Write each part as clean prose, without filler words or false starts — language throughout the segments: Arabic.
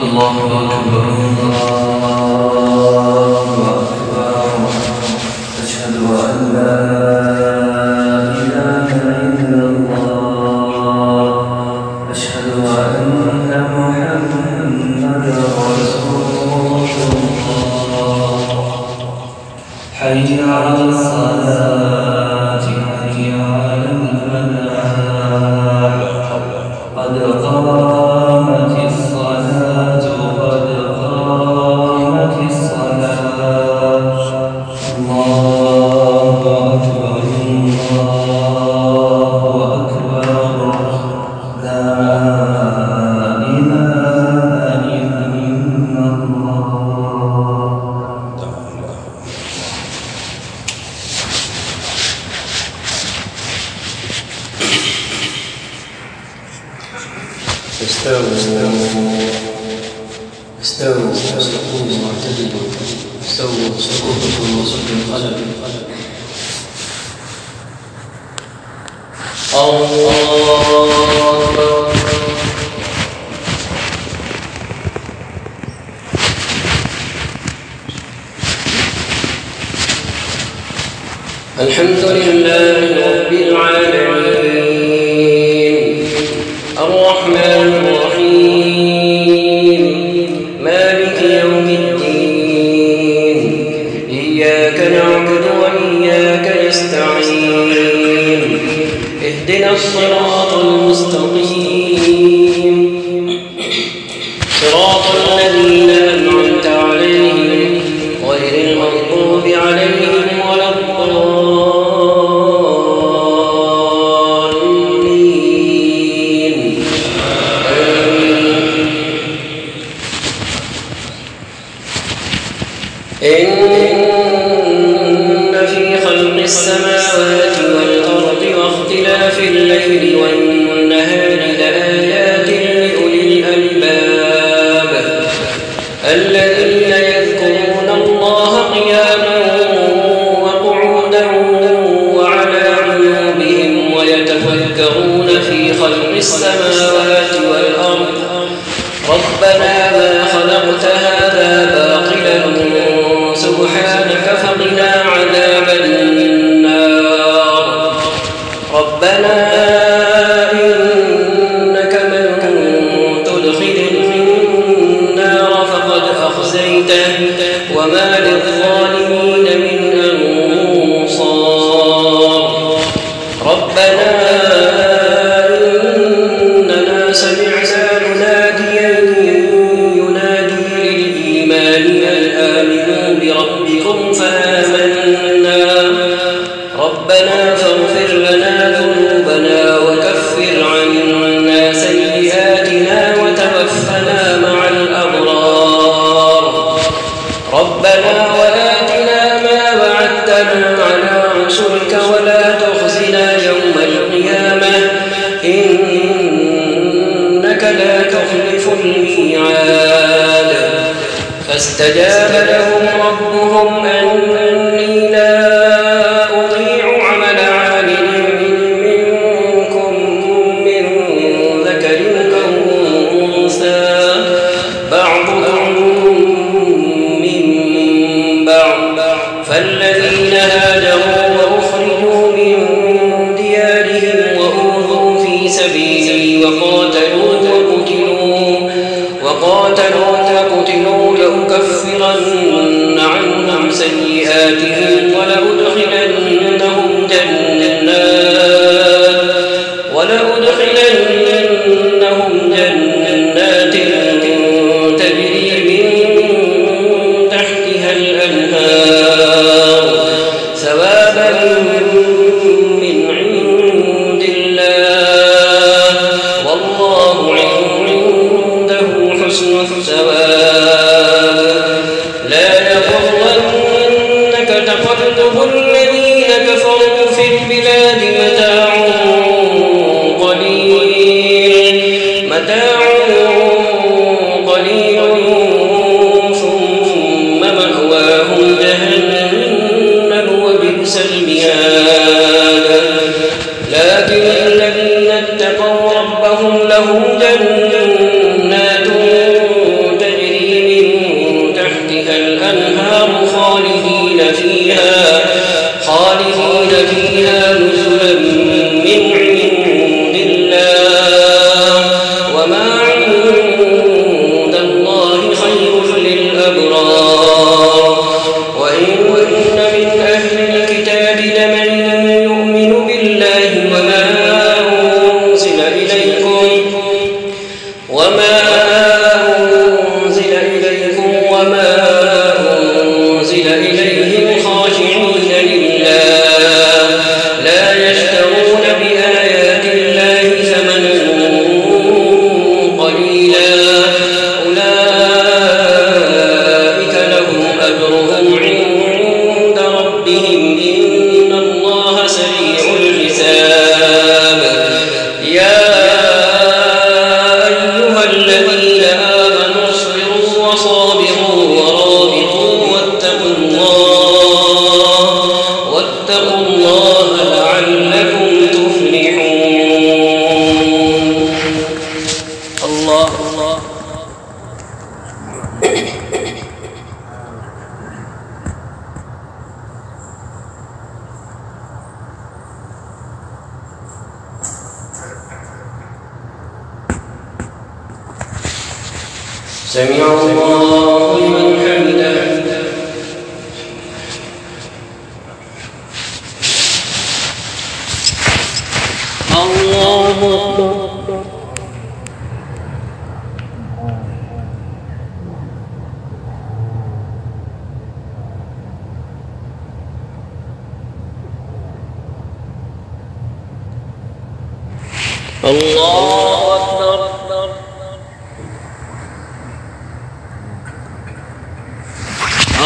الله أكبر الله أكبر أشهد أن لا إله إلا الله أشهد أن محمدا رسول الله حي على الصلاة حي على الفلاح قد قامت الصلاة قد قامت الصلاة الله أكبر الله أكبر لا إله إلا الله. استووا واستقيموا واعتدلوا استووا صفوفكم وصفوا القلم. الله الحمد لله رب العالمين الرحمن الرحيم مالك يوم الدين إياك نعبد وإياك نستعين اهدنا الصراط المستقيم صراط الذين أنعمت عليهم غير المغضوب عليهم ولا الضالين. إن في خلق السماوات والأرض واختلاف الليل والنهار لآيات لأولي الألباب الذين يذكرون الله قياما وقعودا وعلى جنوبهم ويتفكرون في خلق السماوات والأرض ربنا ما خلقت هذا باطلا سبحانك فقنا عذاب النار. ربنا إنك من تدخل النار فقد أخزيته وما للظالمين من أنصار. ربنا إننا سمعنا مناديا ينادي للإيمان أن آمنوا بربكم فآمنا. ربنا فاغفر لنا ذنوبنا وكفر عنا سيئاتنا وتوفنا مع الأبرار. ربنا وآتنا ما وعدتنا على رسلك ولا تخزنا يوم القيامة إنك لا تخلف الميعاد. فاستجاب لهم ربهم أني لا أضيع عمل عامل منكم من ذكر أو أنثى بعضكم من بعض فالذين هاجروا وأخرجوا من ديارهم وأوذوا في سبيلي وقاتلوا لأكفرن عنهم سيئاتهم ولأدخلنهم جنات تجري من تحتها الأنهار ثوابا من عند الله والله عنده حسن الثواب. لا يغرنك تقلب الذين كفروا في البلاد متاع قليل ثم مأواهم جهنم وبئس المهاد. لكن الذين اتقوا ربهم لهم جنات فيها نزلا من عند الله وما عند الله خير للأبرار وإن من أهل الكتاب لمن يؤمن بالله وما أنزل إليكم وما أنزل إليهم خاشعين لله لا يشترون بآيات الله ثمنا قليلا أولئك لهم أجرهم عند ربهم إن الله سريع الحساب يا أيها الذين آمنوا اصبروا وصابروا ورابطوا واتقوا الله لعلكم تفلحون. الله سمع الله لمن حمده. الله أكبر. الله أكبر.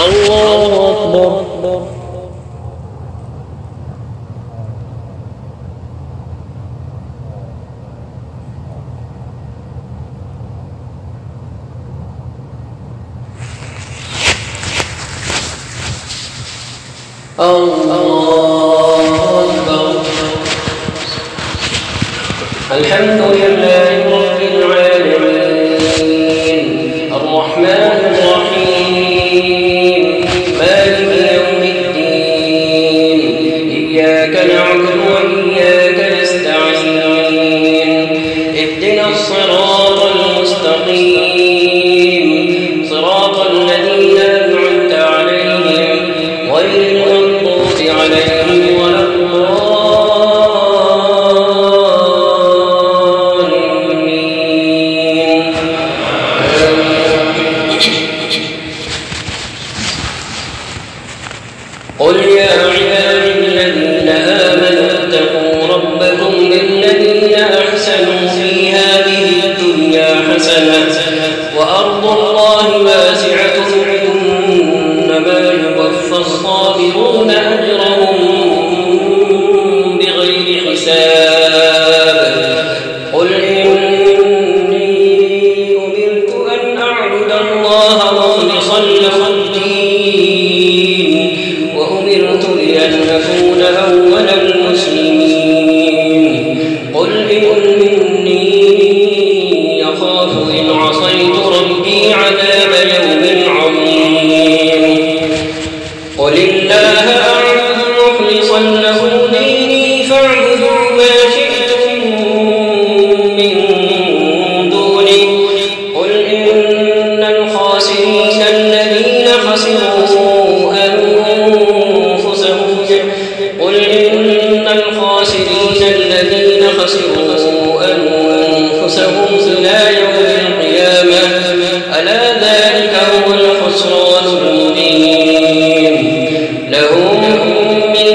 الله أكبر. الله أكبر. الحمد لله رب العالمين الرحمن الرحيم مالك يوم الدين إياك نعبد وإياك نستعين اهدنا الصراط المستقيم صراط الذين أنعمت عليهم غير المغضوب عليهم ولا قل يا عبادي الذين آمنوا اتقوا ربكم للذين أحسنوا في هذه الدنيا حسنة وأرض الله واسعة إنما يوفى الصابرون أجرهم بغير حساب. قل إني أمرت أن أعبد الله مخلصا له الدين وأمرت لأن أكون أول المسلمين. قل إني أخاف إن عصيت ربي عذاب يوم عظيم. قل الله أعبد مخلصا له ديني فاعبدوا ما شئتم من دونه. قل إن الخاسرين الذين خسروا أنفسهم إلى يوم القيامة ألا ذلك هو الخسران المبين. لهم من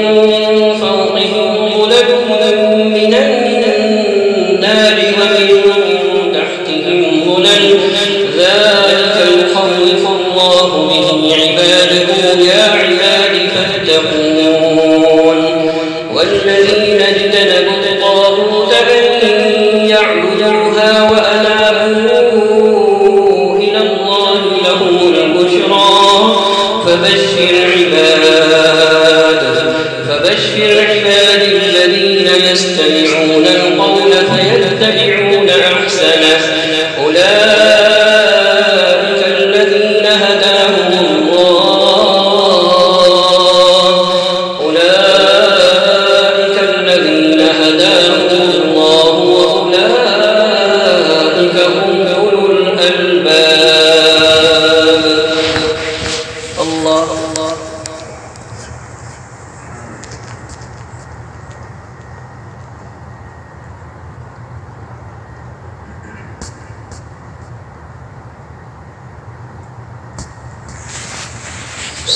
فوقهم ظلل من النار ومن تحتهم ظلل ذلك يخوف الله به عباده يا عباد فاتقون. والذين اجتنبوا الطاغوت أن يعبدوها وأنابوا إلى الله لهم البشرى فبشر عباد الذين يستمعون القول فيتبعون أحسنه أولئك الذين هداهم الله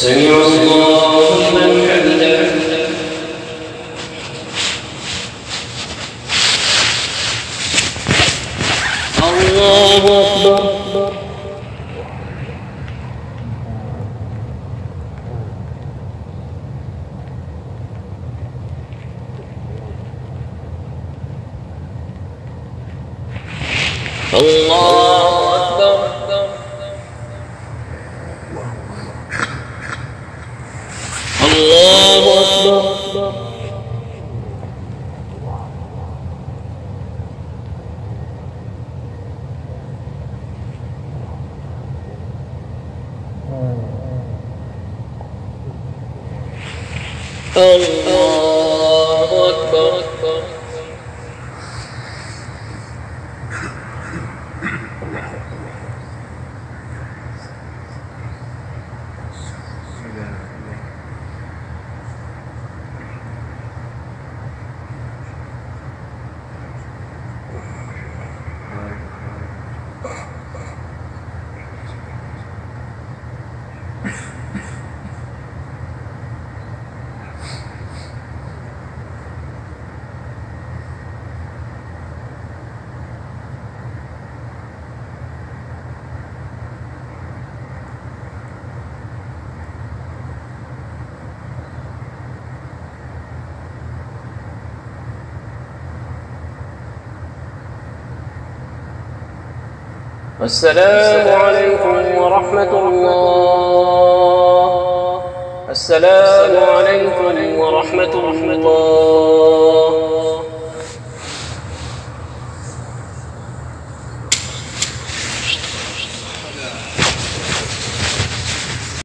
سمع الله لمن حمده. الله أكبر. الله أكبر. الله أكبر. الله أكبر. السلام عليكم ورحمة الله. السلام عليكم ورحمة الله.